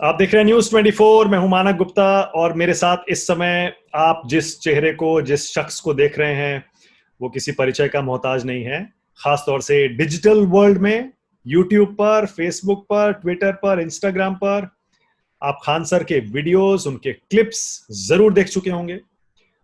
आप देख रहे हैं न्यूज 24। मैं हूं मानक गुप्ता और मेरे साथ इस समय आप जिस चेहरे को, जिस शख्स को देख रहे हैं वो किसी परिचय का मोहताज नहीं है। खास तौर से डिजिटल वर्ल्ड में यूट्यूब पर, फेसबुक पर, ट्विटर पर, इंस्टाग्राम पर आप खान सर के वीडियोस, उनके क्लिप्स जरूर देख चुके होंगे।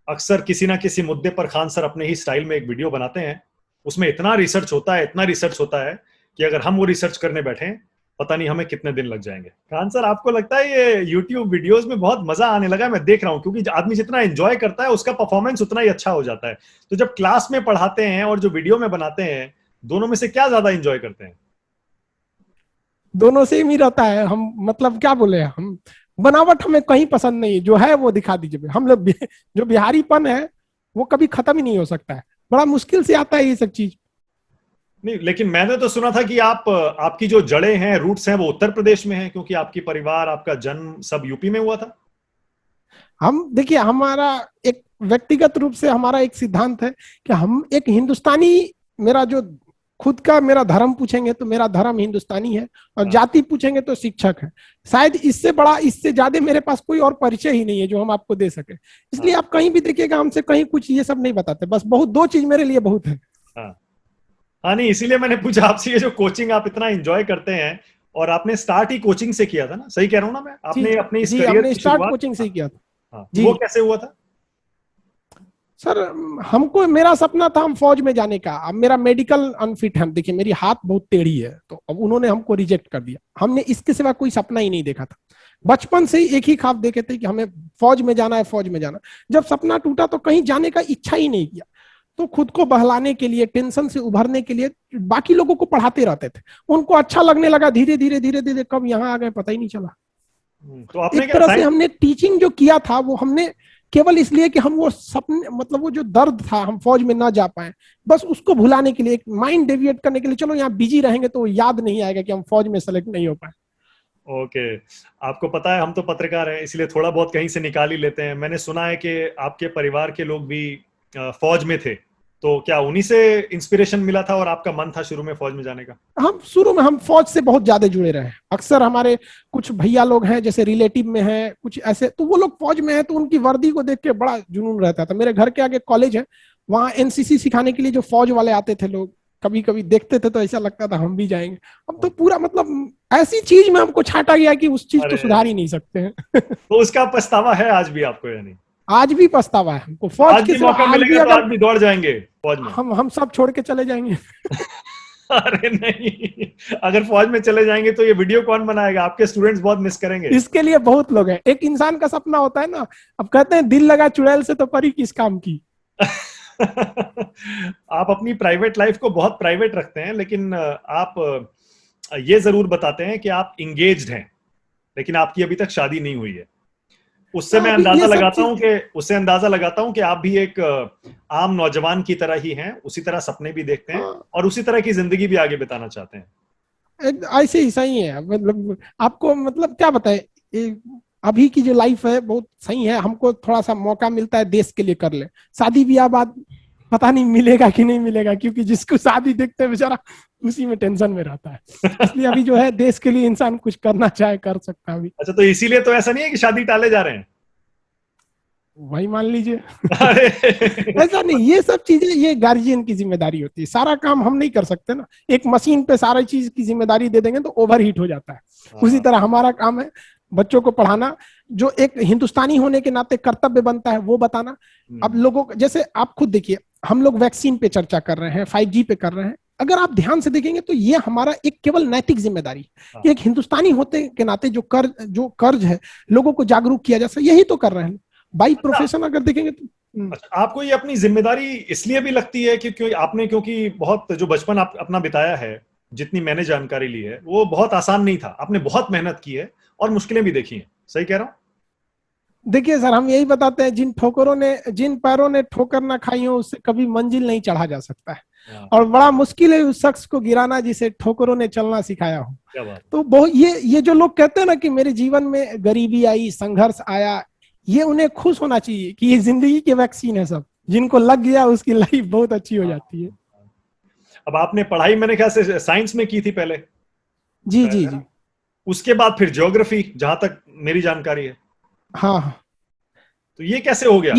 अक्सर किसी ना किसी मुद्दे पर खान सर अपने ही स्टाइल में एक वीडियो बनाते हैं। उसमें इतना रिसर्च होता है, इतना रिसर्च होता है कि अगर हम वो रिसर्च करने बैठे पता नहीं हमें कितने दिन लग जाएंगे। खान सर, आपको लगता है ये यूट्यूब वीडियोस में बहुत मजा आने लगा है? मैं देख रहा हूं क्योंकि आदमी जितना एंजॉय करता है उसका परफॉर्मेंस उतना ही अच्छा हो जाता है। तो जब क्लास में पढ़ाते हैं और जो वीडियो में बनाते हैं, दोनों में से क्या ज्यादा एंजॉय करते हैं? दोनों सेम ही रहता है। हम मतलब क्या बोले, हम बनावट हमें कहीं पसंद नहीं, जो है वो दिखा दीजिए। हम लोग जो बिहारीपन है वो कभी खत्म ही नहीं हो सकता है, बड़ा मुश्किल से आता है ये सब चीज। नहीं, लेकिन मैंने तो सुना था कि आपकी जो जड़ें हैं, रूट्स हैं, वो उत्तर प्रदेश में हैं, क्योंकि आपकी परिवार, आपका जन्म सब यूपी में हुआ था। हम देखिए, हमारा एक व्यक्तिगत रूप से हमारा एक सिद्धांत है कि हम एक हिंदुस्तानी, मेरा जो खुद का मेरा धर्म पूछेंगे तो मेरा धर्म हिंदुस्तानी है, और हाँ। जाति पूछेंगे तो शिक्षक है। शायद इससे बड़ा, इससे ज्यादा मेरे पास कोई और परिचय ही नहीं है जो हम आपको दे सके। इसलिए हाँ। आप कहीं भी देखिएगा हमसे कहीं कुछ ये सब नहीं बताते। बस बहुत दो चीज मेरे लिए बहुत है। हाँ। हाँ, नहीं इसीलिए मैंने पूछा आपसे, ये जो कोचिंग आप इतना एंजॉय करते हैं, और आपने स्टार्ट ही कोचिंग से किया था ना? सही कह रहा हूं ना मैं? जी आपने अपनी इस जी, करियर हमने की स्टार्ट शुरुआत। कोचिंग से ही किया था। हाँ, तो जी वो कैसे हुआ था? सर, हमको मेरा सपना था हम फौज में जाने का। अब मेरा मेडिकल अनफिट है, देखिए मेरी हाथ बहुत टेढ़ी है, तो अब उन्होंने हमको रिजेक्ट कर दिया। हमने इसके सिवा कोई सपना ही नहीं देखा था। बचपन से ही एक ही ख्वाब देखे थे कि हमें फौज में जाना है, फौज में जाना। जब सपना टूटा तो कहीं जाने का इच्छा ही नहीं किया। तो खुद को बहलाने के लिए, टेंशन से उभरने के लिए बाकी लोगों को पढ़ाते रहते थे। उनको अच्छा लगने लगा, धीरे धीरे धीरे धीरे कब यहाँ आ गए पता ही नहीं चला। तो आपने एक क्या तरह से साइंस? हमने टीचिंग जो किया था वो हमने केवल इसलिए कि हम वो सपने, मतलब वो जो दर्द था हम फौज में ना जा पाए, बस उसको भुलाने के लिए, एक माइंड डेविएट करने के लिए। चलो यहाँ बिजी रहेंगे तो याद नहीं आएगा कि हम फौज में सेलेक्ट नहीं हो पाए। ओके। आपको पता है हम तो पत्रकार हैं, इसलिए थोड़ा बहुत कहीं से निकाल ही लेते हैं। मैंने सुना है कि आपके परिवार के लोग भी फौज में थे, तो क्या उन्हीं से इंस्पिरेशन मिला था और आपका मन था शुरू में फौज में जाने का? हम शुरू में हम फौज से बहुत ज्यादा जुड़े रहे। अक्सर हमारे कुछ भैया लोग हैं जैसे रिलेटिव में हैं कुछ ऐसे, तो वो लोग फौज में हैं, तो उनकी वर्दी को देख के बड़ा जुनून रहता था। मेरे घर के आगे कॉलेज है, वहाँ एनसीसी सिखाने के लिए जो फौज वाले आते थे लोग, कभी कभी देखते थे तो ऐसा लगता था हम भी जाएंगे। अब तो पूरा मतलब ऐसी चीज में हमको छाटा गया कि उस चीज को अरे, सुधार ही नहीं सकते हैं। तो उसका पछतावा है आज भी आपको, यानी? आज भी पछतावा है हमको तो फौज आज के भी सिवा। मौका आज भी मिलेगा तो अगर आज भी दौड़ जाएंगे फौज में? हम सब छोड़ के चले जाएंगे। अरे नहीं, अगर फौज में चले जाएंगे तो ये वीडियो कौन बनाएगा? आपके स्टूडेंट्स बहुत मिस करेंगे। इसके लिए बहुत लोग हैं। एक इंसान का सपना होता है ना, अब कहते हैं दिल लगा चुड़ैल से तो परी किस काम की। आप अपनी प्राइवेट लाइफ को बहुत प्राइवेट रखते हैं, लेकिन आप ये जरूर बताते हैं कि आप इंगेज्ड हैं, लेकिन आपकी अभी तक शादी नहीं हुई है। उससे मैं अभी अंदाजा ये सब लगाता हूं चीज, कि उससे अंदाजा लगाता हूं कि आप भी एक आम नौजवान की तरह ही हैं, उसी तरह सपने भी देखते हैं हाँ, और उसी तरह की जिंदगी भी आगे बिताना चाहते हैं। ऐसे ही सही है। मतलब आपको मतलब क्या बताए, अभी की जो लाइफ है बहुत सही है। हमको थोड़ा सा मौका मिलता है देश के लिए कर ले। शादी ब्याह बाद पता नहीं मिलेगा कि नहीं मिलेगा, क्योंकि जिसको शादी देखते हैं बेचारा उसी में टेंशन में रहता है। इसलिए अभी जो है देश के लिए इंसान कुछ करना चाहे कर सकता है अभी। अच्छा, तो इसीलिए तो ऐसा नहीं है कि शादी टाले जा रहे हैं? वही मान लीजिए। अरे ऐसा नहीं, ये सब चीजें ये गार्जियन की जिम्मेदारी होती है। सारा काम हम नहीं कर सकते ना। एक मशीन पे सारा चीज की जिम्मेदारी दे देंगे तो ओवर हीट हो जाता है। उसी हाँ। तरह हमारा काम है बच्चों को पढ़ाना, जो एक हिंदुस्तानी होने के नाते कर्तव्य बनता है वो बताना। अब लोगों जैसे आप खुद देखिए, हम लोग वैक्सीन पे चर्चा कर रहे हैं, 5G पे कर रहे हैं। अगर आप ध्यान से देखेंगे तो ये हमारा एक केवल नैतिक जिम्मेदारी है कि हाँ। एक हिंदुस्तानी होते के नाते जो कर्ज है लोगों को जागरूक किया जा सके, यही तो कर रहे हैं। बाई अच्छा। प्रोफेशन अगर देखेंगे तो अच्छा, आपको ये अपनी जिम्मेदारी इसलिए भी लगती है कि क्योंकि बहुत जो बचपन आप अपना बिताया है, जितनी मैंने जानकारी ली है, वो बहुत आसान नहीं था। आपने बहुत मेहनत की है और मुश्किलें भी देखी हैं। सही कह रहा हूं? देखिए सर, हम यही बताते हैं, जिन पैरों ने ठोकर ना खाई हो उससे कभी मंजिल नहीं चढ़ा जा सकता है। हाँ, और बड़ा मुश्किल है उस शख्स को गिराना जिसे ठोकरों ने चलना सिखाया हो। क्या बात है। तो बहुत ये जो लोग कहते हैं ना कि मेरे जीवन में गरीबी आई, संघर्ष आया, ये उन्हें खुश होना चाहिए कि ये जिंदगी के वैक्सीन है। सब जिनको लग गया उसकी लाइफ बहुत अच्छी हो हाँ, जाती है। अब आपने पढ़ाई मेरे ख्याल से साइंस में की थी पहले, जी शायद, जी है जी। ना? उसके बाद फिर ज्योग्राफी, जहां तक मेरी जानकारी है। हाँ हाँ। तो ये कैसे हो गया?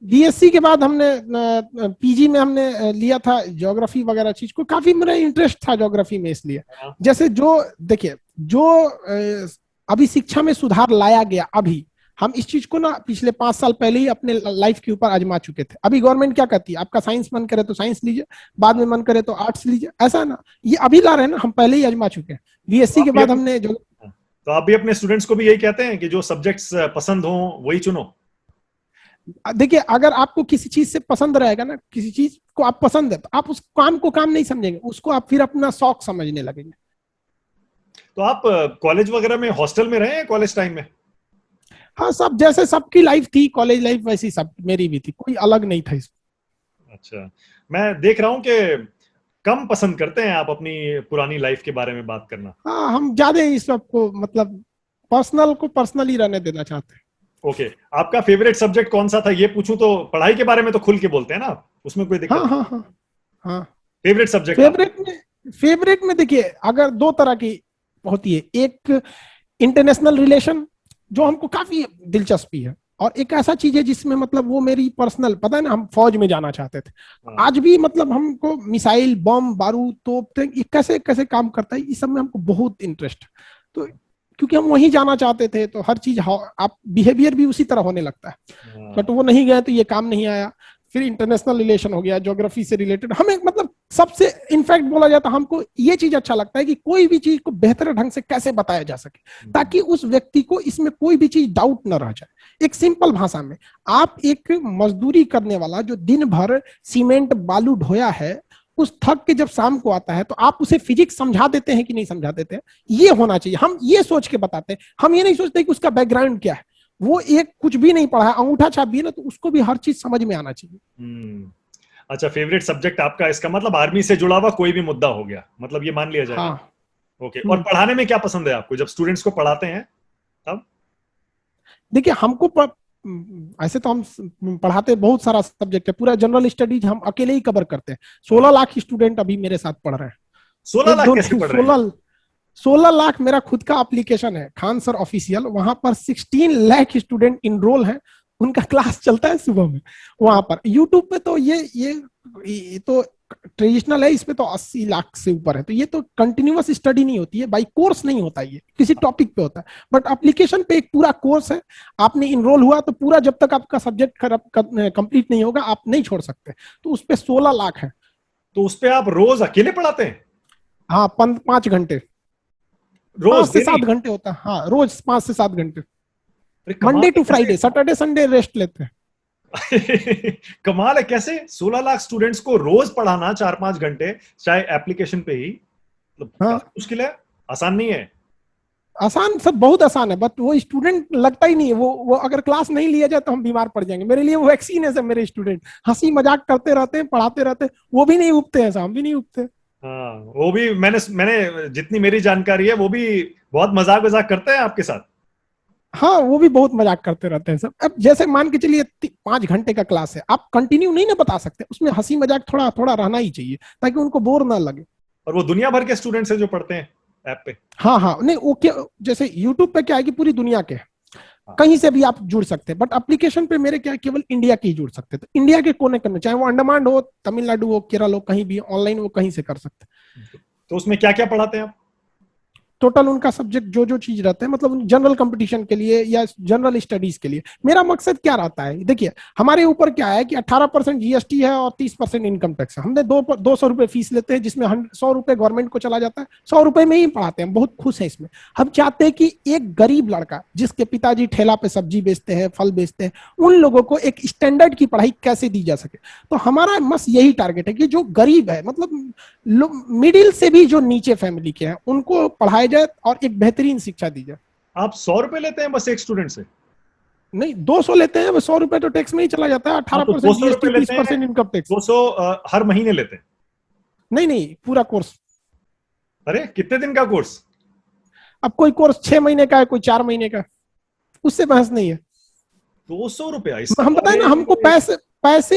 बीएससी के बाद हमने पीजी में हमने लिया था ज्योग्राफी वगैरह चीज को, काफी मेरा इंटरेस्ट था ज्योग्राफी में, इसलिए हाँ। जैसे जो देखिए जो अभी शिक्षा में सुधार लाया गया, अभी हम इस चीज को ना पिछले 5 साल पहले ही अपने लाइफ के ऊपर आजमा चुके थे। अभी गवर्नमेंट क्या कहती है, आपका साइंस मन करे तो साइंस लीजिए, बाद में मन करे तो आर्ट्स लीजिए, ऐसा है ना, ये अभी ला रहे हैं ना, हम पहले ही आजमा चुके हैं। बीएससी के बाद हमने जो, तो आप भी अपने स्टूडेंट्स को भी यही कहते हैं कि जो सब्जेक्ट्स पसंद हो वही चुनो? देखिए अगर आपको किसी चीज से पसंद रहेगा ना, किसी चीज को आप पसंद है, तो आप उस काम को काम नहीं समझेंगे, उसको आप फिर अपना शौक समझने लगेंगे। तो आप कॉलेज वगैरह में हॉस्टल में रहे हैं कॉलेज टाइम में? हाँ, सब जैसे सबकी लाइफ थी कॉलेज लाइफ, वैसी सब मेरी भी थी, कोई अलग नहीं था इसमें। अच्छा, मैं देख रहा हूं कि कम पसंद करते हैं आप अपनी पुरानी लाइफ के बारे में बात करना। हाँ, हम ज्यादा इस सब को मतलब पर्सनल को पर्सनल ही रहने देना चाहते हैं। ओके, आपका फेवरेट सब्जेक्ट कौन सा था ये पूछूं तो? पढ़ाई के बारे में तो खुल के बोलते हैं ना, उसमें कोई दिक्कत? हाँ हाँ हाँ हाँ। Favourite subject? फेवरेट में देखिए अगर दो तरह की होती है, एक इंटरनेशनल रिलेशन जो हमको काफी दिलचस्पी है, और एक ऐसा चीज है जिसमें मतलब वो मेरी पर्सनल, पता है ना, हम फौज में जाना चाहते थे। आज भी मतलब हमको मिसाइल, बम, बारूद, तोप, ये कैसे कैसे काम करता है, इस सब में हमको बहुत इंटरेस्ट। तो क्योंकि हम वहीं जाना चाहते थे, तो हर चीज आप बिहेवियर भी उसी तरह होने लगता है। बट वो नहीं गए तो ये काम नहीं आया। फिर इंटरनेशनल रिलेशन हो गया, ज्योग्राफी से रिलेटेड हमें मतलब सबसे इनफैक्ट बोला जाता है, हमको ये चीज अच्छा लगता है कि कोई भी चीज को बेहतर ढंग से कैसे बताया जा सके, ताकि उस व्यक्ति को इसमें कोई भी चीज डाउट न रह जाए। एक सिंपल भाषा में, आप एक मजदूरी करने वाला जो दिन भर सीमेंट बालू ढोया है, उस थक के जब शाम को आता है तो आप उसे फिजिक्स समझा देते हैं कि नहीं समझा देते हैं, ये होना चाहिए। हम ये सोच के बताते हैं, हम ये नहीं सोचते कि उसका बैकग्राउंड क्या है, वो एक कुछ भी नहीं पढ़ा है, अंगूठा छाप भी है ना, तो उसको भी हर चीज समझ में आना चाहिए। अच्छा, फेवरेट सब्जेक्ट आपका, इसका मतलब आर्मी से जुड़ा हुआ कोई भी मुद्दा हो गया, मतलब ये मान लिया जाए? हाँ। ओके, और पढ़ाने में क्या पसंद है आपको जब स्टूडेंट्स को पढ़ाते हैं तब? देखिए हमको ऐसे तो हम पढ़ाते बहुत सारा सब्जेक्ट है, पूरा जनरल स्टडीज हम अकेले ही कवर करते हैं। 16 लाख स्टूडेंट अभी मेरे साथ पढ़ रहे हैं। 16 लाख कैसे पढ़ रहे हैं? 16 लाख मेरा खुद का एप्लीकेशन है, खान सर ऑफिशियल, वहां पर 16 लाख स्टूडेंट इनरोल हैं, उनका क्लास चलता है सुबह में वहां पर। यूट्यूब पे तो ये तो ट्रेडिशनल है, इस पे तो 80 लाख से ऊपर है। तो ये तो कंटिन्यूअस स्टडी नहीं होती है, बाई कोर्स नहीं होता, ये किसी टॉपिक पे होता है। बट एप्लीकेशन पे एक पूरा कोर्स है, आपने इनरोल हुआ तो पूरा जब तक आपका सब्जेक्ट कंप्लीट नहीं होगा आप नहीं छोड़ सकते। तो उस पे 16 लाख है। तो उस पे आप रोज अकेले पढ़ाते हैं? हाँ, 5 घंटे, रोज 5 से 7 घंटे होता है। हाँ, रोज 5 से 7 घंटे, कमाल मंडे टू है, फ्राइडे, सैटरडे संडे रेस्ट लेते हैं। कमाल है, कैसे 16 लाख स्टूडेंट्स को रोज पढ़ाना 4-5 घंटे, चाहे एप्लीकेशन पे ही, मतलब हाँ, मुश्किल है, आसान नहीं है। आसान सब बहुत आसान है, बट वो स्टूडेंट लगता ही नहीं है। वो अगर क्लास नहीं लिया जाए तो हम बीमार पड़ जाएंगे। मेरे लिए वो वैक्सीन है सब, मेरे स्टूडेंट हंसी मजाक करते रहते हैं, पढ़ाते रहते हैं, वो भी नहीं उगते हैं, हम भी नहीं उगते। हाँ, वो भी मैंने जितनी मेरी जानकारी है वो भी बहुत मजाक वजाक करते हैं आपके साथ। हाँ, वो भी बहुत मजाक करते रहते हैं सब। अब जैसे मान के चलिए 5 घंटे का क्लास है, आप कंटिन्यू नहीं ना बता सकते, उसमें हंसी मजाक थोड़ा थोड़ा रहना ही चाहिए ताकि उनको बोर ना लगे। और वो दुनिया भर के स्टूडेंट्स हैं जो पढ़ते हैं ऐप पे? हाँ हाँ, नहीं वो क्या, जैसे यूट्यूब पे क्या है कि पूरी दुनिया के कहीं से भी आप जुड़ सकते हैं, बट एप्लीकेशन पे मेरे क्या केवल इंडिया के ही जुड़ सकते हैं। तो इंडिया के कोने कोने, चाहे वो अंडमान हो, तमिलनाडु हो, केरल हो, कहीं भी ऑनलाइन वो कहीं से कर सकते हैं। तो उसमें क्या क्या पढ़ाते हैं आप? टोटल उनका सब्जेक्ट जो जो चीज रहते हैं, मतलब जनरल कंपटीशन के लिए या जनरल स्टडीज के लिए। मेरा मकसद क्या रहता है, देखिए हमारे ऊपर क्या है कि 18% जीएसटी है और 30% इनकम टैक्स है। हमने 200 रुपए फीस लेते हैं, जिसमें 100 रुपए गवर्नमेंट को चला जाता है, 100 रुपए में ही पढ़ाते हैं, बहुत खुश है इसमें। हम चाहते हैं कि एक गरीब लड़का जिसके पिताजी ठेला पे सब्जी बेचते हैं, फल बेचते हैं, उन लोगों को एक स्टैंडर्ड की पढ़ाई कैसे दी जा सके। तो हमारा बस यही टारगेट है कि जो गरीब है, मतलब मिडिल से भी जो नीचे फैमिली के हैं, उनको पढ़ाया जाए और एक बेहतरीन शिक्षा दी जाए। आप 100 रुपए लेते हैं बस एक स्टूडेंट से? नहीं, 200 लेते हैं। 100 रुपए तो टैक्स में ही चला जाता है, 18% जीएसटी, 30% इनकम टैक्स। 200 हर महीने लेते हैं? नहीं, पूरा कोर्स। अरे कितने दिन का कोर्स? अब कोई कोर्स 6 महीने का है, कोई 4 महीने का, उससे बहस नहीं है। 200 रुपया? हम बताए ना, हमको पैसे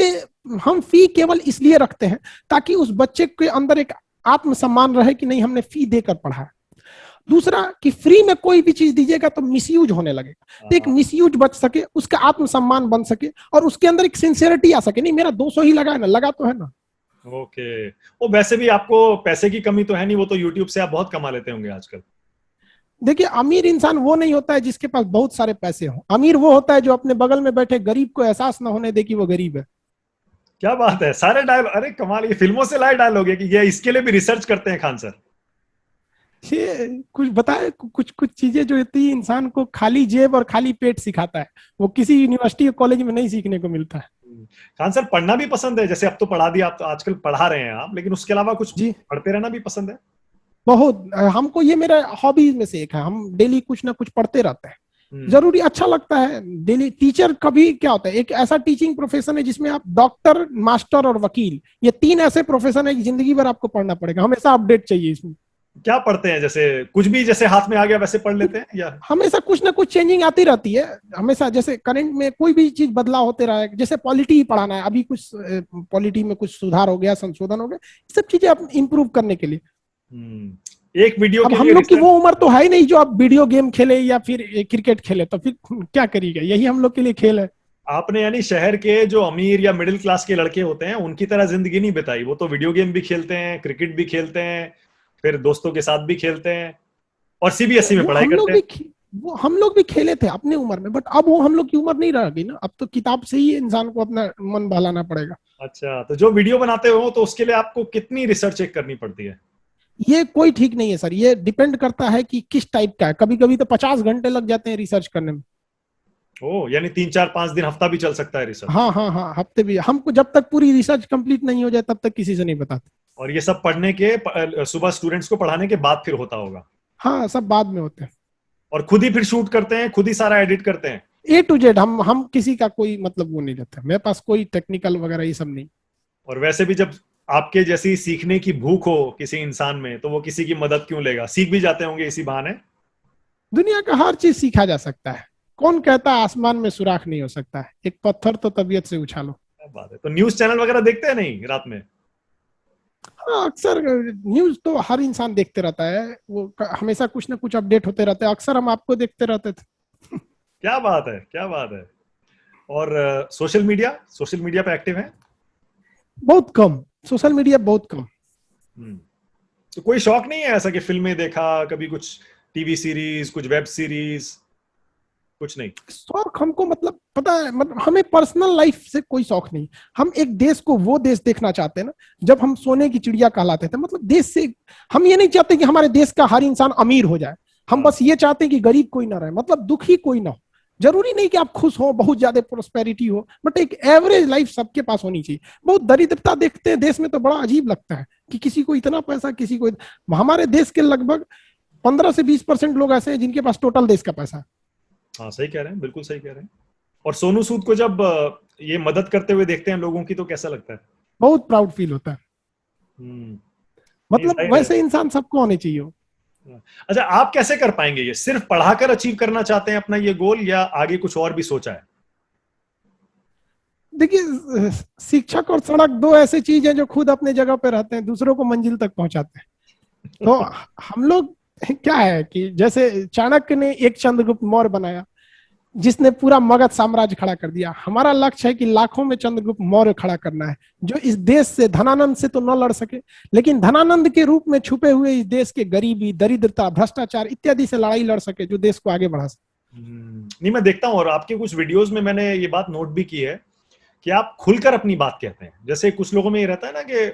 हम फी केवल इसलिए रखते हैं ताकि उस बच्चे के अंदर एक आत्मसम्मान रहे कि नहीं, हमने फी देकर पढ़ा। दूसरा कि फ्री में कोई भी चीज दीजिएगा तो मिसयूज होने लगेगा, तो एक मिसयूज बच सके, उसका आत्मसम्मान बन सके और उसके अंदर एक सिंसियरिटी आ सके, नहीं मेरा 200 ही लगा है ना, लगा तो है ना। ओके, वो वैसे भी आपको पैसे की कमी तो है नहीं, वो तो यूट्यूब से आप बहुत कमा लेते होंगे आजकल। देखिए अमीर इंसान वो नहीं होता है जिसके पास बहुत सारे पैसे हो, अमीर वो होता है जो अपने बगल में बैठे गरीब को एहसास ना होने दे कि वो गरीब है। क्या बात है, सारे डायलॉग, अरे कमाल, ये फिल्मों से लाए डायलॉग है कि ये इसके लिए भी रिसर्च करते हैं खान सर। ये कुछ बताए, कुछ कुछ चीजें जो होती है इंसान को खाली जेब और खाली पेट सिखाता है, वो किसी यूनिवर्सिटी या कॉलेज में नहीं सीखने को मिलता है। खान सर पढ़ना भी पसंद है, जैसे अब तो पढ़ा दिया, आप तो आजकल पढ़ा रहे हैं आप, लेकिन उसके अलावा कुछ जी पढ़ते रहना भी पसंद है? बहुत, हमको ये मेरा हॉबीज में से एक है, हम डेली कुछ ना कुछ पढ़ते रहते हैं, हम्म। जरूरी अच्छा लगता है डेली। टीचर कभी क्या होता है, एक ऐसा टीचिंग प्रोफेशन है जिसमें आप डॉक्टर, मास्टर और वकील, ये तीन ऐसे प्रोफेशन है कि जिंदगी भर आपको पढ़ना पड़ेगा, हमेशा अपडेट चाहिए इसमें। क्या पढ़ते हैं, जैसे कुछ भी जैसे हाथ में आ गया वैसे पढ़ लेते हैं या? हमेशा कुछ ना कुछ चेंजिंग आती रहती है, हमेशा जैसे करंट में कोई भी चीज बदलाव होते रहा है, जैसे पॉलिटी ही पढ़ाना है, अभी कुछ पॉलिटी में कुछ सुधार हो गया, संशोधन हो गया, सब चीजें आप इंप्रूव करने के लिए। एक वीडियो अब के हम लिए लोग की वो उम्र तो है ही नहीं जो आप वीडियो गेम खेले या फिर क्रिकेट खेले, तो फिर क्या करिएगा, यही हम लोग के लिए खेल है। आपने यानी शहर के जो अमीर या मिडिल क्लास के लड़के होते हैं उनकी तरह जिंदगी नहीं बिताई, वो तो वीडियो गेम भी खेलते हैं, क्रिकेट भी खेलते हैं, फिर दोस्तों के साथ भी खेलते हैं और सीबीएसई में वो पढ़ाई हम लोग करते हैं। भी वो हम लोग भी खेले थे अपने उम्र में, बट अब वो हम लोग की उम्र नहीं रह गई ना, अब तो किताब से ही इंसान को अपना मन बहलाना पड़ेगा। अच्छा, तो जो वीडियो बनाते हो तो उसके लिए आपको कितनी रिसर्च चेक करनी पड़ती है? ये कोई ठीक नहीं है सर, ये डिपेंड करता है कि किस टाइप का है, कभी कभी तो 50 घंटे लग जाते हैं रिसर्च करने में। ओ, यानी 3 4 5 दिन, हफ्ता भी चल सकता है रिसर्च? हाँ हाँ हाँ, हफ्ते भी, हमको जब तक पूरी रिसर्च कंप्लीट नहीं हो जाए तब तक किसी से नहीं बताते। और ये सब पढ़ने के सुबह स्टूडेंट्स को पढ़ाने के बाद फिर होता होगा? हाँ सब बाद में होते हैं। और खुद ही फिर शूट करते हैं, खुद ही सारा एडिट करते हैं? A to Z, हम किसी का कोई मतलब वो नहीं रहता, मेरे पास कोई टेक्निकल वगैरह ये सब नहीं। और वैसे भी जब आपके जैसी सीखने की भूख हो किसी इंसान में, तो वो किसी की मदद क्यों लेगा, सीख भी जाते होंगे इसी बहाने। दुनिया का हर चीज सीखा जा सकता है, कौन कहता है आसमान में सुराख नहीं हो सकता है, एक पत्थर तो तबीयत से उछालो। क्या बात है, तो न्यूज चैनल वगैरह देखते हैं नहीं रात में? हाँ अक्सर न्यूज तो हर इंसान देखते रहता है, वो हमेशा कुछ ना कुछ अपडेट होते रहते हैं, अक्सर हम आपको देखते रहते थे। क्या बात है, क्या बात है। और सोशल मीडिया पे एक्टिव है? बहुत कम, सोशल मीडिया बहुत कम। तो कोई शौक नहीं है ऐसा कि फिल्में देखा कभी, कुछ टीवी सीरीज, कुछ वेब सीरीज, कुछ नहीं? शौक हमको मतलब पता है, मतलब हमें पर्सनल लाइफ से कोई शौक नहीं, हम एक देश को वो देश देखना चाहते हैं ना जब हम सोने की चिड़िया कहलाते थे, मतलब देश से हम ये नहीं चाहते कि हमारे देश का हर इंसान अमीर हो जाए, हम बस ये चाहते हैं कि गरीब कोई ना रहे, मतलब दुखी कोई ना हो। जरूरी नहीं कि आप खुश हो, बहुत ज्यादा प्रोस्पेरिटी हो, बट एक एवरेज लाइफ सबके पास होनी चाहिए। बहुत दरिद्रता देखते हैं देश में तो बड़ा अजीब लगता है कि किसी को इतना पैसा, किसी को हमारे देश के लगभग 15 से 20% लोग ऐसे हैं जिनके पास टोटल देश का पैसा है। हाँ सही कह रहे हैं, बिल्कुल सही कह रहे हैं। और सोनू सूद को जब ये मदद करते हुए देखते हैं लोगों की, तो कैसा लगता है? बहुत प्राउड फील होता है, नहीं, मतलब जाहिर है। वैसे इंसान सबको होने चाहिए। अच्छा, आप कैसे कर पाएंगे ये, सिर्फ पढ़ाकर अचीव करना चाहते हैं अपना ये गोल, या आगे कुछ और भी सोचा है? देखिए शिक्षक और सड़क दो ऐसी चीज है जो खुद अपने जगह पे रहते हैं, दूसरों को मंजिल तक पहुंचाते हैं। तो हम लोग क्या है कि जैसे चाणक्य ने एक चंद्रगुप्त मौर्य बनाया जिसने पूरा मगध साम्राज्य खड़ा कर दिया, हमारा लक्ष्य है कि लाखों में चंद्रगुप्त मौर्य खड़ा करना है जो इस देश से धनानंद से तो न लड़ सके, लेकिन धनानंद के रूप में छुपे हुए इस देश के गरीबी, दरिद्रता, भ्रष्टाचार इत्यादि से लड़ाई लड़ सके, जो देश को आगे बढ़ा सके। नहीं, मैं देखता हूँ और आपके कुछ वीडियोस में मैंने ये बात नोट भी की है कि आप खुलकर अपनी बात कहते हैं। जैसे कुछ लोगों में ये रहता है ना कि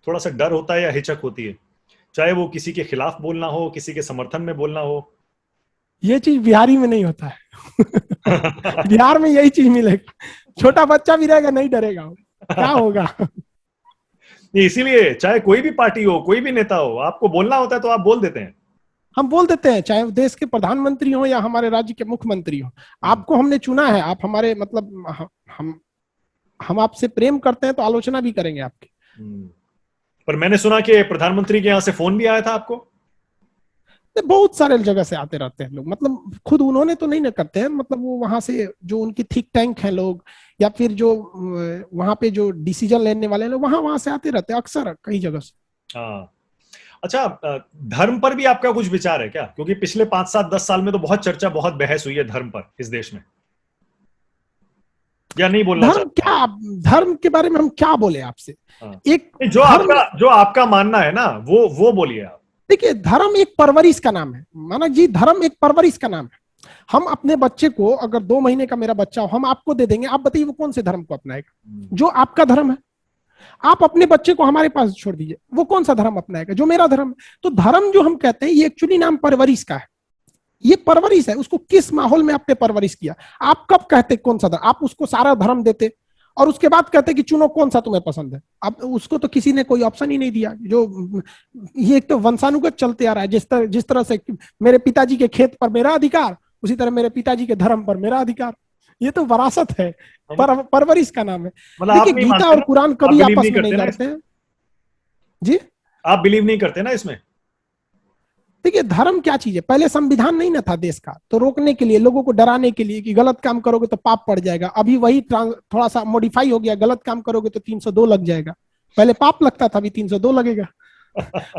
थोड़ा सा डर होता है या हिचक होती है, चाहे वो किसी के खिलाफ बोलना हो, किसी के समर्थन में बोलना हो। ये चीज बिहारी में नहीं होता है। बिहार में यही चीज मिलेगा, छोटा बच्चा भी रहेगा नहीं डरेगा, क्या होगा। इसीलिए चाहे कोई भी पार्टी हो, कोई भी नेता हो, आपको बोलना होता है तो आप बोल देते हैं। हम बोल देते हैं, चाहे देश के प्रधानमंत्री हो या हमारे राज्य के मुख्यमंत्री हो, आपको हमने चुना है, आप हमारे मतलब हम आपसे प्रेम करते हैं तो आलोचना भी करेंगे आपकी। पर मैंने सुना कि प्रधानमंत्री के यहाँ से फोन भी आया था आपको? बहुत सारे जगह से आते रहते हैं लोग, मतलब खुद उन्होंने तो नहीं ना करते हैं, मतलब वो वहां से जो उनकी थिंक टैंक है लोग, या फिर जो वहां पे जो डिसीजन लेने वाले लोग वहां वहां से आते रहते हैं अक्सर कई जगह से। हाँ। अच्छा, धर्म पर भी आपका कुछ विचार है क्या? क्योंकि पिछले 5-7-10 साल में तो बहुत चर्चा, बहुत बहस हुई है धर्म पर इस देश में, या नहीं बोलना धर्म चाहते आप? क्या, धर्म के बारे में हम क्या बोले आपसे? हाँ। एक जो धर्म, आपका मानना है ना, वो बोलिए आप। देखिए धर्म एक परवरिश का नाम है मानक जी, धर्म एक परवरिश का नाम है। हम अपने बच्चे को, अगर 2 महीने का मेरा बच्चा हो, हम आपको दे देंगे, आप बताइए वो कौन से धर्म को अपनाएगा? जो आपका धर्म है। आप अपने बच्चे को हमारे पास छोड़ दीजिए, वो कौन सा धर्म अपनाएगा? जो मेरा धर्म है। तो धर्म जो हम कहते हैं, ये एक्चुअली नाम परवरिश का है। ये परवरिश है, उसको किस माहौल में आपने परवरिश किया। आप कब कहते कौन सा धर्म, आप उसको सारा धर्म देते और उसके बाद कहते कि चुनो कौन सा तुम्हें पसंद है। अब उसको तो किसी ने कोई ऑप्शन ही नहीं दिया। जो ये एक तो वंशानुगत चलते आ रहा है, जिस तरह से मेरे पिताजी के खेत पर मेरा अधिकार, उसी तरह मेरे पिताजी के धर्म पर मेरा अधिकार। ये तो विरासत है, परवरिश का नाम है। मतलब आप देखिए नहीं गीता मानते और ना, कुरान आप कभी बिलीव आपस नहीं में नहीं करते ना लड़ते इसमें? हैं जी। आप बिलीव नहीं करते ना इसमें? देखिए धर्म क्या चीज है, पहले संविधान नहीं ना था देश का, तो रोकने के लिए, लोगों को डराने के लिए कि गलत काम करोगे तो पाप पड़ जाएगा। अभी वही थोड़ा सा मॉडिफाई हो गया, गलत काम करोगे तो 302 लग जाएगा। पहले पाप लगता था, अभी 302 लगेगा।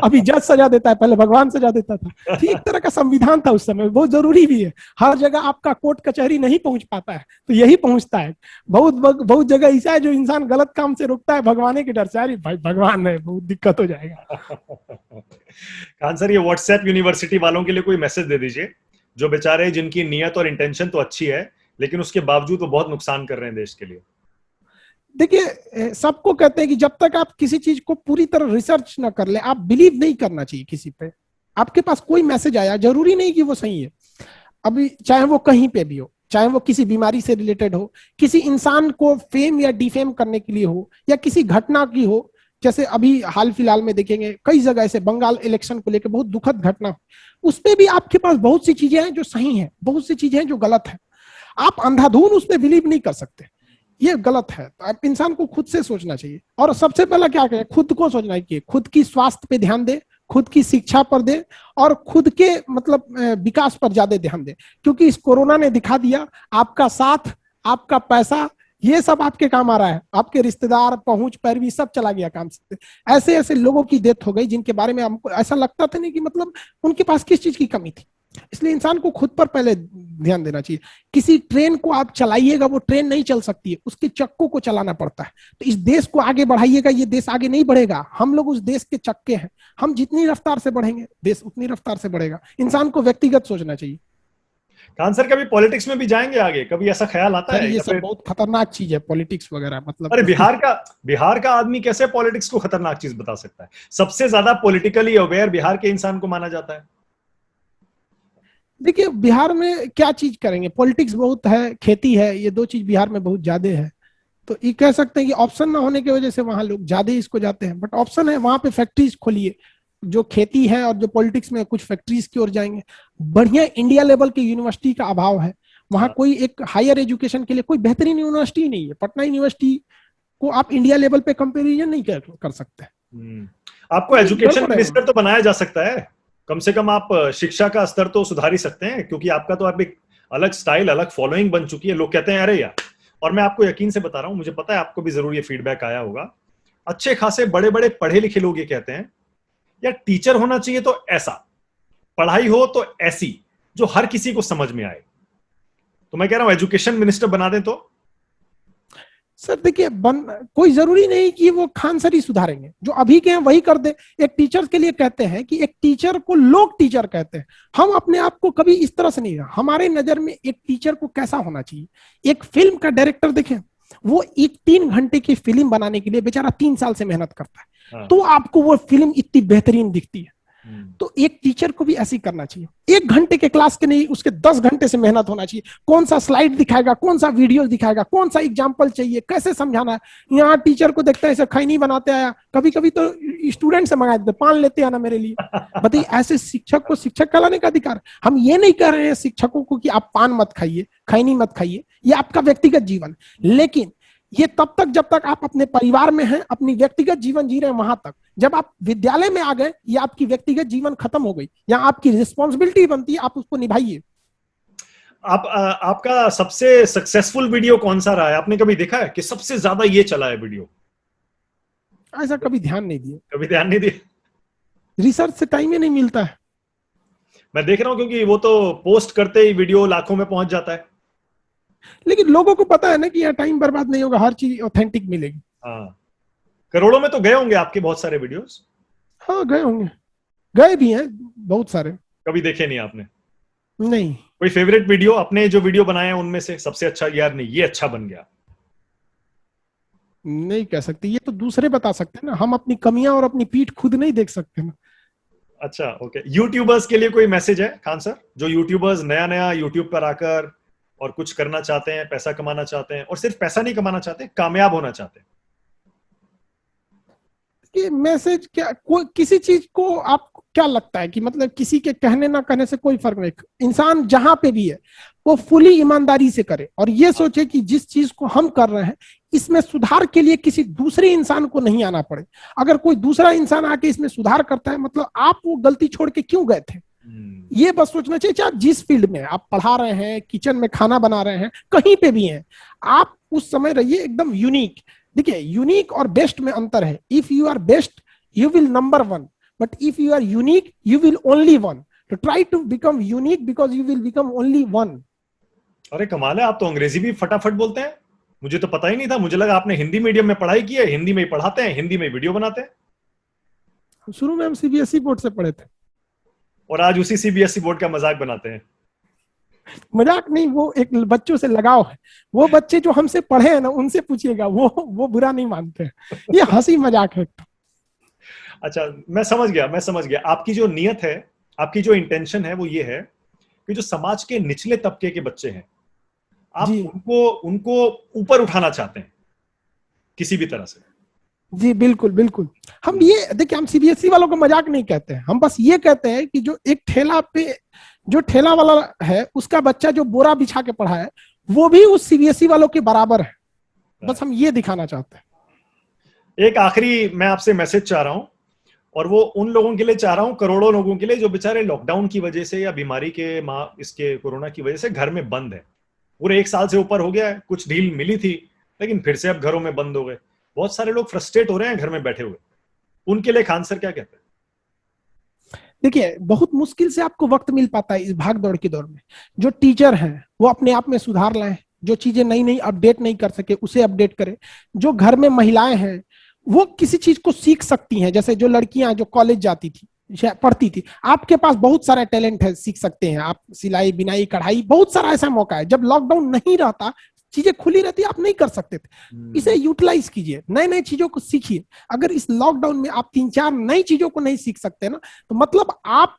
अभी जज सजा देता है, पहले भगवान सजा देता था। तो एक तरह का संविधान था उस समय, बहुत जरूरी भी है। हर जगह आपका कोर्ट कचहरी नहीं पहुंच पाता है, तो यही पहुंचता है। बहुत बहुत जगह ऐसा है जो इंसान गलत काम से रुकता है भगवान के डर से, अरे भाई भगवान है, बहुत दिक्कत हो जाएगा। खान सर, ये व्हाट्सएप यूनिवर्सिटी वालों के लिए कोई मैसेज दे दीजिए, जो बेचारे, जिनकी नियत और इंटेंशन तो अच्छी है, लेकिन उसके बावजूद वो बहुत नुकसान कर रहे हैं देश के लिए। देखिए सबको कहते हैं कि जब तक आप किसी चीज को पूरी तरह रिसर्च ना कर ले, आप बिलीव नहीं करना चाहिए किसी पे। आपके पास कोई मैसेज आया, जरूरी नहीं कि वो सही है। अभी चाहे वो कहीं पे भी हो, चाहे वो किसी बीमारी से रिलेटेड हो, किसी इंसान को फेम या डिफेम करने के लिए हो, या किसी घटना की हो। जैसे अभी हाल फिलहाल में देखेंगे कई जगह ऐसे बंगाल इलेक्शन को लेकर बहुत दुखद घटना, उस पर भी आपके पास बहुत सी चीजें हैं जो सही हैं, बहुत सी चीजें हैं जो गलत है। आप अंधाधुन उस पर बिलीव नहीं कर सकते, ये गलत है। तो आप इंसान को खुद से सोचना चाहिए, और सबसे पहला क्या करें, खुद को सोचना चाहिए, खुद की स्वास्थ्य पे ध्यान दे, खुद की शिक्षा पर दे, और खुद के मतलब विकास पर ज्यादा ध्यान दे। क्योंकि इस कोरोना ने दिखा दिया, आपका साथ, आपका पैसा, ये सब आपके काम आ रहा है। आपके रिश्तेदार, पहुंच, पैरवी सब चला गया काम से। ऐसे ऐसे लोगों की डेथ हो गई जिनके बारे में हमको ऐसा लगता था नहीं कि मतलब उनके पास किस चीज की कमी थी। इसलिए इंसान को खुद पर पहले ध्यान देना चाहिए। किसी ट्रेन को आप चलाइएगा, वो ट्रेन नहीं चल सकती है, उसके चक्कों को चलाना पड़ता है। तो इस देश को आगे बढ़ाइएगा, ये देश आगे नहीं बढ़ेगा। हम लोग उस देश के चक्के हैं, हम जितनी रफ्तार से बढ़ेंगे देश उतनी रफ्तार से बढ़ेगा। इंसान को व्यक्तिगत सोचना चाहिए। खान सर, कभी पॉलिटिक्स में भी जाएंगे आगे? कभी ऐसा ख्याल आता सर है, ये या सब फिर? बहुत खतरनाक चीज है, पॉलिटिक्स वगैरह मतलब। अरे, बिहार का आदमी कैसे पॉलिटिक्स को खतरनाक चीज बता सकता है? सबसे ज्यादा पॉलिटिकली अवेयर बिहार के इंसान को माना जाता है। देखिए बिहार में क्या चीज करेंगे, पॉलिटिक्स बहुत है, खेती है, ये दो चीज बिहार में बहुत ज्यादा है। तो ये कह सकते हैं कि ऑप्शन ना होने की वजह से वहां लोग ज्यादा इसको जाते हैं। बट ऑप्शन है, वहां पे फैक्ट्रीज खोलिए, जो खेती है और जो पॉलिटिक्स में कुछ फैक्ट्रीज की ओर जाएंगे। बढ़िया इंडिया लेवल की यूनिवर्सिटी का अभाव है वहां। कोई एक हायर एजुकेशन के लिए कोई बेहतरीन यूनिवर्सिटी नहीं है। पटना यूनिवर्सिटी को आप इंडिया लेवल पे कंपेरिजन नहीं कर सकते। आपको एजुकेशन गड़बड़ है मिनिस्टर तो बनाया जा सकता है, कम से कम आप शिक्षा का स्तर तो सुधार ही सकते हैं, क्योंकि आपका तो आप एक अलग स्टाइल, अलग फॉलोइंग बन चुकी है। लोग कहते हैं, अरे यार, और मैं आपको यकीन से बता रहा हूं, मुझे पता है आपको भी जरूर ये फीडबैक आया होगा, अच्छे खासे बड़े बड़े पढ़े लिखे लोग ये कहते हैं, यार टीचर होना चाहिए तो ऐसा, पढ़ाई हो तो ऐसी, जो हर किसी को समझ में आए। तो मैं कह रहा हूं एजुकेशन मिनिस्टर बना दें तो। सर देखिए कोई जरूरी नहीं कि वो खान सर ही सुधारेंगे, जो अभी के हैं वही कर दे। एक टीचर के लिए कहते हैं कि एक टीचर को लोग टीचर कहते हैं। हम अपने आप को कभी इस तरह से नहीं, हमारे नजर में एक टीचर को कैसा होना चाहिए। एक फिल्म का डायरेक्टर देखें, वो एक 3 घंटे की फिल्म बनाने के लिए बेचारा 3 साल से मेहनत करता है, तो आपको वो फिल्म इतनी बेहतरीन दिखती है। तो एक टीचर को भी ऐसी करना चाहिए। 1 घंटे के क्लास के नहीं, उसके 10 घंटे से मेहनत होना चाहिए। कौन सा स्लाइड दिखाएगा, कौन सा वीडियो दिखाएगा, कौन सा एग्जाम्पल चाहिए, कैसे समझाना है। यहाँ टीचर को देखता है ऐसे खैनी बनाते आया, कभी कभी तो स्टूडेंट से मंगा देते, पान लेते आना मेरे लिए। बताइए, ऐसे शिक्षक को शिक्षक कहलाने का अधिकार। हम ये नहीं कह रहे हैं शिक्षकों को कि आप पान मत खाइए, खैनी मत खाइए, ये आपका व्यक्तिगत जीवन। लेकिन ये तब तक जब तक आप अपने परिवार में हैं, अपनी व्यक्तिगत जीवन जी रहे हैं, वहां तक। जब आप विद्यालय में आ गए, ये आपकी व्यक्तिगत जीवन खत्म हो गई। यहाँ आपकी रिस्पॉन्सिबिलिटी बनती है, आप उसको निभाइए। आपका सबसे सक्सेसफुल वीडियो कौन सा रहा है? आपने कभी देखा है कि सबसे ज्यादा ये चला है वीडियो? ऐसा कभी ध्यान नहीं दिए। कभी ध्यान नहीं दिया? रिसर्च से टाइम ही नहीं मिलता है। मैं देख रहा हूँ क्योंकि वो तो पोस्ट करते ही वीडियो लाखों में पहुंच जाता है। लेकिन लोगों को पता है ना कि यहाँ टाइम बर्बाद नहीं होगा, हर चीज ऑथेंटिक मिलेगी। हाँ, करोड़ों में तो गए होंगे आपके बहुत सारे वीडियोस। हाँ गए होंगे, गए भी हैं बहुत सारे। कभी देखे नहीं आपने? नहीं। कोई फेवरेट वीडियो, अपने जो वीडियो बनाए हैं उनमें से सबसे अच्छा, यार नहीं ये अच्छा बन गया? नहीं कह सकते, ये तो दूसरे बता सकते हैं ना, हम अपनी कमियां और अपनी पीठ खुद नहीं देख सकते ना। अच्छा, ओके। यूट्यूबर्स के लिए कोई मैसेज है खान सर? जो यूट्यूबर्स नया नया यूट्यूब पर आकर और कुछ करना चाहते हैं, पैसा कमाना चाहते हैं, और सिर्फ पैसा नहीं कमाना चाहते, कामयाब होना चाहते हैं। कि मैसेज क्या, कोई किसी चीज को आपको क्या लगता है कि मतलब किसी के कहने ना कहने से कोई फर्क नहीं, इंसान जहां पे भी है वो फुली ईमानदारी से करे और ये सोचे कि जिस चीज को हम कर रहे हैं इसमें सुधार के लिए किसी दूसरे इंसान को नहीं आना पड़े। अगर कोई दूसरा इंसान आके इसमें सुधार करता है मतलब आप वो गलती छोड़ के क्यों गए थे, ये बस सोचना चाहिए। चाहे जिस फील्ड में आप पढ़ा रहे हैं, किचन में खाना बना रहे हैं, कहीं पे भी हैं, आप उस समय रहिए एकदम यूनिक। देखिए यूनिक और बेस्ट में अंतर है। If you are best you will number one, but if you are unique you will only one. तो try to become unique because you will become only one. अरे कमाल है, आप तो अंग्रेजी भी फटाफट बोलते हैं। मुझे तो पता ही नहीं था, मुझे लगा आपने हिंदी मीडियम में पढ़ाई की है, हिंदी में ही पढ़ाते हैं, हिंदी में वीडियो बनाते हैं। शुरू में हम सीबीएसई बोर्ड से पढ़े थे और आज उसी सीबीएसई बोर्ड का मजाक बनाते हैं। मजाक नहीं, वो एक बच्चों से लगाव है। वो बच्चे जो हमसे पढ़े हैं ना उनसे पूछिएगा, वो बुरा नहीं मानते हैं, ये हंसी मजाक है। अच्छा, मैं समझ गया आपकी जो नियत है, आपकी जो इंटेंशन है वो ये है कि जो समाज के निचले तबके के बच्चे हैं आप उनको ऊपर उठाना चाहते हैं किसी भी तरह से। जी बिल्कुल बिल्कुल। हम ये देखिए, हम सीबीएसई वालों को मजाक नहीं कहते हैं, हम बस ये कहते हैं कि जो एक ठेला पे जो ठेला वाला है उसका बच्चा जो बोरा बिछा के पढ़ा है वो भी उस सीबीएसई वालों के बराबर है। बस हम ये दिखाना चाहते हैं। एक आखिरी मैं आपसे मैसेज चाह रहा हूं, और वो उन लोगों के लिए चाह रहा हूं, करोड़ों लोगों के लिए जो बेचारे लॉकडाउन की वजह से या बीमारी के इसके कोरोना की वजह से घर में बंद है। पूरे 1 साल से ऊपर हो गया है, कुछ ढील मिली थी लेकिन फिर से अब घरों में बंद हो गए। बहुत सारे लोग फ्रस्ट्रेट हो रहे हैं घर में बैठे हुए। उनके लिए खान सर क्या कहते हैं? देखिए बहुत मुश्किल से आपको वक्त मिल पाता है इस भाग दौड़ के दौर में। जो टीचर हैं वो अपने आप में सुधार लाएं, जो चीजें नई नई अपडेट नहीं कर सके उसे अपडेट करें। जो घर में महिलाएं हैं वो किसी चीज को सीख सकती हैं, जैसे जो लड़कियां जो कॉलेज जाती थी पढ़ती थी, आपके पास बहुत सारा टैलेंट है, सीख सकते हैं आप, सिलाई बिनाई कढ़ाई, बहुत सारा ऐसा मौका है। जब लॉकडाउन नहीं रहता, चीजें खुली रहती, आप नहीं कर सकते थे, इसे यूटिलाइज कीजिए, नए नए चीजों को सीखिए। अगर इस लॉकडाउन में आप 3-4 नई चीजों को नहीं सीख सकते ना तो मतलब आप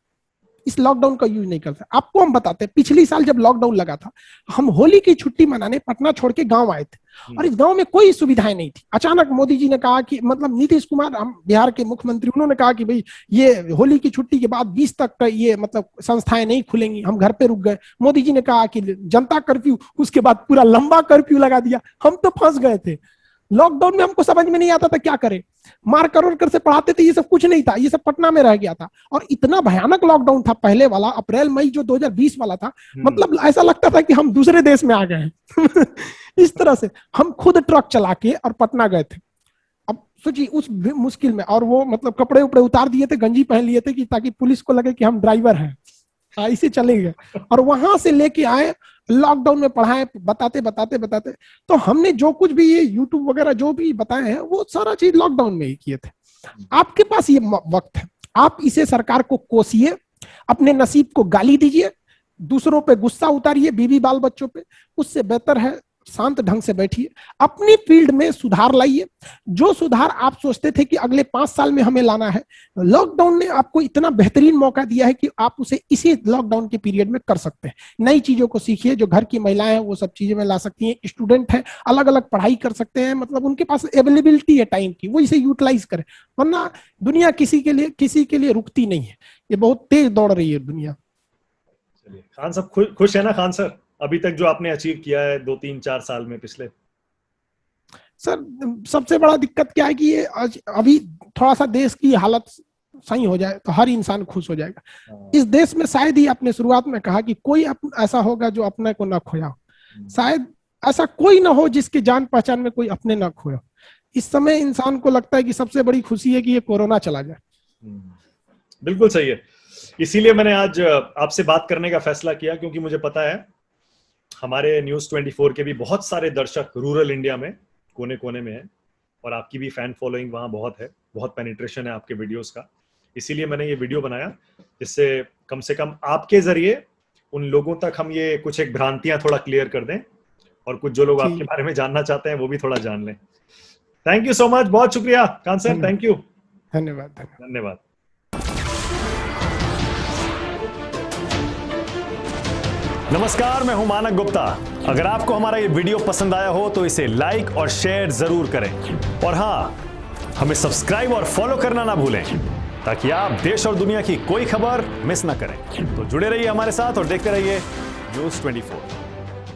इस लॉकडाउन का यूज नहीं करते। आपको हम बताते हैं, पिछली साल जब लॉकडाउन लगा था हम होली की छुट्टी मनाने पटना छोड़ के गांव आए थे और इस गांव में कोई सुविधाएं नहीं थी। अचानक मोदी जी ने कहा कि मतलब नीतीश कुमार, हम बिहार के मुख्यमंत्री, उन्होंने कहा कि भाई ये होली की छुट्टी के बाद 20 तक का ये मतलब संस्थाएं नहीं खुलेंगी, हम घर पे रुक गए। मोदी जी ने कहा कि जनता कर्फ्यू, उसके बाद पूरा लंबा कर्फ्यू लगा दिया। हम तो फंस गए थे लॉकडाउन में, हमको समझ में नहीं आता था क्या करें। मार कर से पढ़ाते थे, ये सब कुछ नहीं था, ये सब पटना में रह गया था। और इतना भयानक लॉकडाउन था पहले वाला, अप्रैल मई जो 2020 वाला था, मतलब ऐसा लगता था कि हम दूसरे देश में आ गए हैं। इस तरह से हम खुद ट्रक चला के और पटना गए थे। अब सोचिए उस मुश्किल में, और वो मतलब कपड़े उपड़े उतार दिए थे, गंजी पहन लिए थे कि ताकि पुलिस को लगे कि हम ड्राइवर हैं, इसे चले गए। और वहां से लेके आए, लॉकडाउन में पढ़ाए, बताते बताते बताते। तो हमने जो कुछ भी ये यूट्यूब वगैरह जो भी बताए हैं वो सारा चीज लॉकडाउन में ही किए थे। आपके पास ये वक्त है, आप इसे सरकार को कोसिए, अपने नसीब को गाली दीजिए, दूसरों पे गुस्सा उतारिए, बीवी बाल बच्चों पे। उससे बेहतर है शांत ढंग से बैठिए, अपनी फील्ड में सुधार लाइए। जो सुधार आप सोचते थे कि अगले 5 साल में हमें लाना है, लॉकडाउन ने आपको इतना बेहतरीन मौका दिया है कि आप उसे इसी लॉकडाउन के पीरियड में कर सकते हैं। नई चीजों को सीखिए, जो घर की महिलाएं हैं वो सब चीजें में ला सकती हैं, स्टूडेंट है अलग अलग पढ़ाई कर सकते हैं, मतलब उनके पास अवेलेबिलिटी है टाइम की, वो इसे यूटिलाइज करें। वरना दुनिया किसी के लिए रुकती नहीं है, ये बहुत तेज दौड़ रही है दुनिया। चलिए खान साहब, खुश है ना खान सर अभी तक जो आपने अचीव किया है 2-3-4 साल में पिछले? सर सबसे बड़ा दिक्कत क्या है कि ये अभी थोड़ा सा देश की हालत सही हो जाए तो हर इंसान खुश हो जाएगा। इस देश में शायद ही आपने शुरुआत में कहा कि कोई ऐसा होगा जो अपने को ना खोया हो, शायद ऐसा कोई ना हो जिसके जान पहचान में कोई अपने ना खोया। इस समय इंसान को लगता है कि सबसे बड़ी खुशी है कि ये कोरोना चला जाए। बिल्कुल सही है। इसीलिए मैंने आज आपसे बात करने का फैसला किया, क्योंकि मुझे पता है हमारे न्यूज़ 24 के भी बहुत सारे दर्शक रूरल इंडिया में कोने कोने में हैं, और आपकी भी फैन फॉलोइंग वहाँ बहुत है, बहुत पेनिट्रेशन है आपके वीडियोस का। इसीलिए मैंने ये वीडियो बनाया, जिससे कम से कम आपके जरिए उन लोगों तक हम ये कुछ एक भ्रांतियां थोड़ा क्लियर कर दें, और कुछ जो लोग आपके बारे में जानना चाहते हैं वो भी थोड़ा जान लें। थैंक यू सो मच, बहुत शुक्रिया कान सर, थैंक यू। धन्यवाद। धन्यवाद। नमस्कार, मैं हूं मानक गुप्ता। अगर आपको हमारा ये वीडियो पसंद आया हो तो इसे लाइक और शेयर जरूर करें, और हाँ, हमें सब्सक्राइब और फॉलो करना ना भूलें, ताकि आप देश और दुनिया की कोई खबर मिस ना करें। तो जुड़े रहिए हमारे साथ और देखते रहिए न्यूज़ 24।